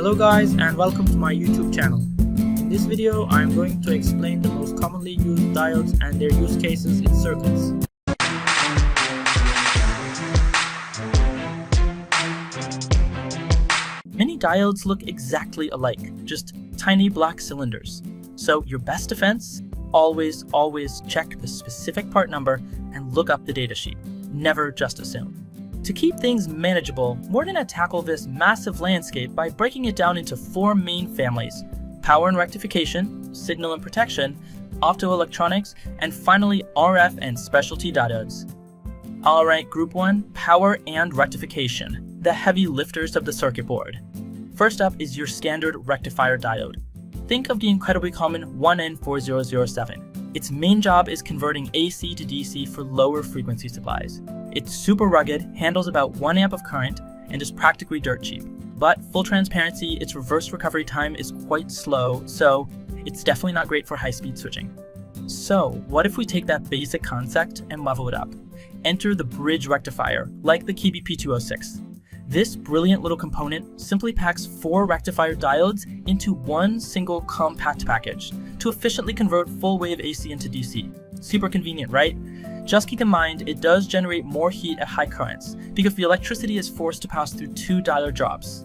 Hello guys, and welcome to my YouTube channel. In this video, I am going to explain the most commonly used diodes and their use cases in circuits. Many diodes look exactly alike, just tiny black cylinders. So your best defense, always check the specific part number and look up the datasheet. Never just assume. To keep things manageable, we're going to tackle this massive landscape by breaking it down into four main families: power and rectification, signal and protection, optoelectronics, and finally RF and specialty diodes. Alright, group 1, power and rectification, the heavy lifters of the circuit board. First up is your standard rectifier diode. Think of the incredibly common 1N4007. Its main job is converting AC to DC for lower frequency supplies. It's super rugged, handles about 1 amp of current, and is practically dirt cheap. But full transparency, its reverse recovery time is quite slow, so it's definitely not great for high-speed switching. So what if we take that basic concept and level it up? Enter the bridge rectifier, like the Keebee P206. This brilliant little component simply packs 4 rectifier diodes into one single compact package to efficiently convert full wave AC into DC. Super convenient, right? Just keep in mind, it does generate more heat at high currents because the electricity is forced to pass through 2 diode drops.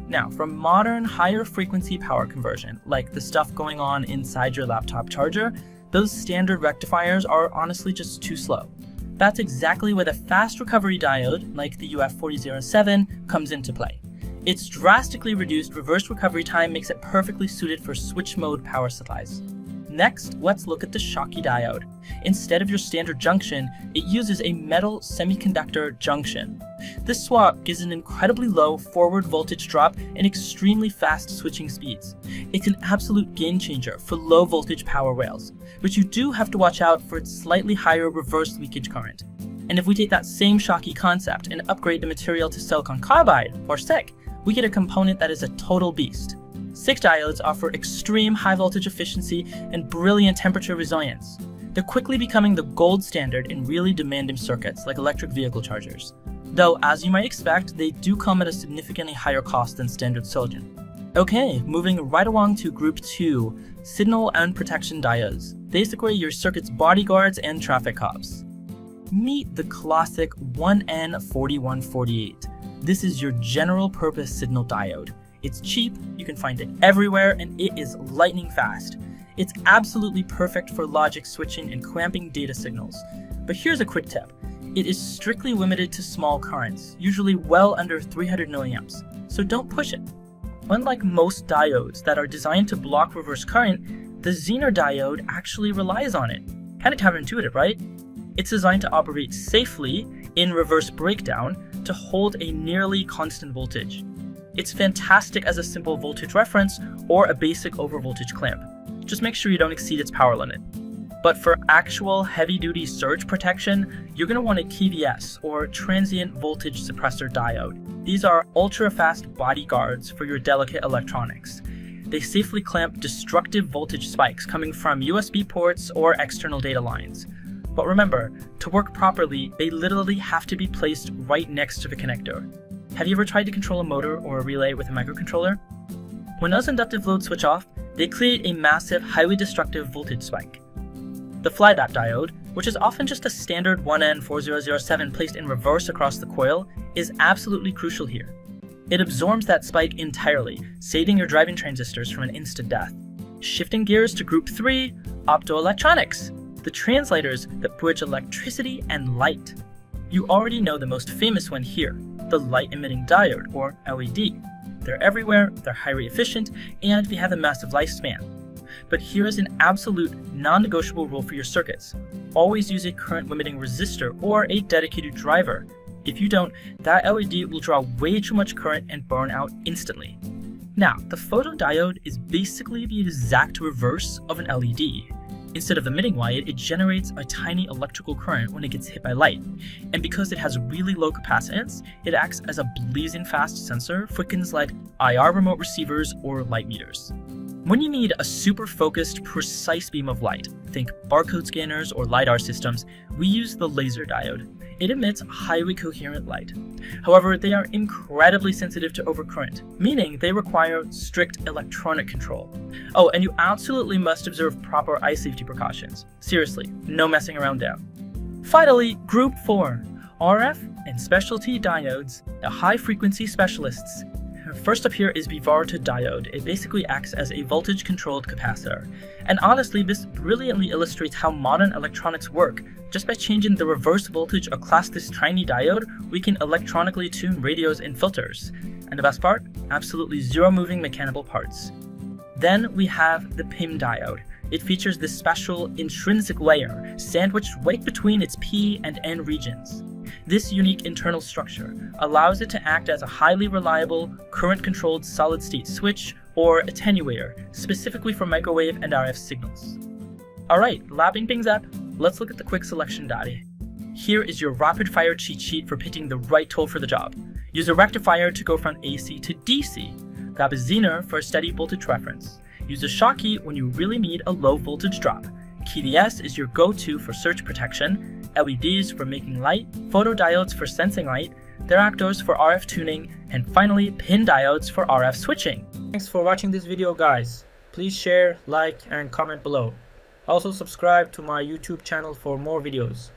Now, for modern higher frequency power conversion, like the stuff going on inside your laptop charger, those standard rectifiers are honestly just too slow. That's exactly where the fast recovery diode, like the UF4007, comes into play. Its drastically reduced reverse recovery time makes it perfectly suited for switch mode power supplies. Next, let's look at the Schottky Diode. Instead of your standard junction, it uses a metal semiconductor junction. This swap gives an incredibly low forward voltage drop and extremely fast switching speeds. It's an absolute game changer for low voltage power rails, but you do have to watch out for its slightly higher reverse leakage current. And if we take that same Schottky concept and upgrade the material to silicon carbide, or SiC, we get a component that is a total beast. SiC diodes offer extreme high voltage efficiency and brilliant temperature resilience. They're quickly becoming the gold standard in really demanding circuits like electric vehicle chargers. Though, as you might expect, they do come at a significantly higher cost than standard silicon. Okay, moving right along to group 2, signal and protection diodes. Basically your circuit's bodyguards and traffic cops. Meet the classic 1N4148. This is your general purpose signal diode. It's cheap, you can find it everywhere, and it is lightning fast. It's absolutely perfect for logic switching and clamping data signals. But here's a quick tip. It is strictly limited to small currents, usually well under 300 milliamps, so don't push it. Unlike most diodes that are designed to block reverse current, the Zener Diode actually relies on it. Kind of counterintuitive, right? It's designed to operate safely in reverse breakdown to hold a nearly constant voltage. It's fantastic as a simple voltage reference or a basic overvoltage clamp. Just make sure you don't exceed its power limit. But for actual heavy-duty surge protection, you're going to want a TVS or transient voltage suppressor diode. These are ultra-fast bodyguards for your delicate electronics. They safely clamp destructive voltage spikes coming from USB ports or external data lines. But remember, to work properly, they literally have to be placed right next to the connector. Have you ever tried to control a motor or a relay with a microcontroller? When those inductive loads switch off, they create a massive, highly destructive voltage spike. The Flyback diode, which is often just a standard 1N4007 placed in reverse across the coil, is absolutely crucial here. It absorbs that spike entirely, saving your driving transistors from an instant death. Shifting gears to group 3, optoelectronics, the translators that bridge electricity and light. You already know the most famous one here, the light-emitting diode, or LED. They're everywhere, they're highly efficient, and they have a massive lifespan. But here is an absolute non-negotiable rule for your circuits. Always use a current-limiting resistor or a dedicated driver. If you don't, that LED will draw way too much current and burn out instantly. Now, the photodiode is basically the exact reverse of an LED. Instead of emitting light, it generates a tiny electrical current when it gets hit by light. And because it has really low capacitance, it acts as a blazing fast sensor for things like IR remote receivers or light meters. When you need a super focused, precise beam of light, think barcode scanners or LiDAR systems, we use the laser diode. it emits highly coherent light. However, they are incredibly sensitive to overcurrent, meaning they require strict electronic control. Oh, and you absolutely must observe proper eye safety precautions. Seriously, no messing around now. Finally, Group 4, RF and Specialty Diodes, the high-frequency specialists. First up here is the Varactor Diode. It basically acts as a voltage-controlled capacitor. And honestly, this brilliantly illustrates how modern electronics work. Just by changing the reverse voltage across this tiny diode, we can electronically tune radios and filters. And the best part? Absolutely zero moving mechanical parts. Then we have the PIN diode. It features this special intrinsic layer, sandwiched right between its P and N regions. This unique internal structure allows it to act as a highly reliable, current-controlled solid-state switch or attenuator, specifically for microwave and RF signals. Alright, lapping things up, let's look at the quick selection data. Here is your rapid-fire cheat sheet for picking the right tool for the job. Use a rectifier to go from AC to DC. Grab a Zener for a steady voltage reference. Use a Schottky when you really need a low voltage drop. KDS is your go-to for surge protection, LEDs for making light, photodiodes for sensing light, Varactors for RF tuning, and finally PIN diodes for RF switching. Thanks for watching this video, guys. Please share, like, and comment below. Also subscribe to my YouTube channel for more videos.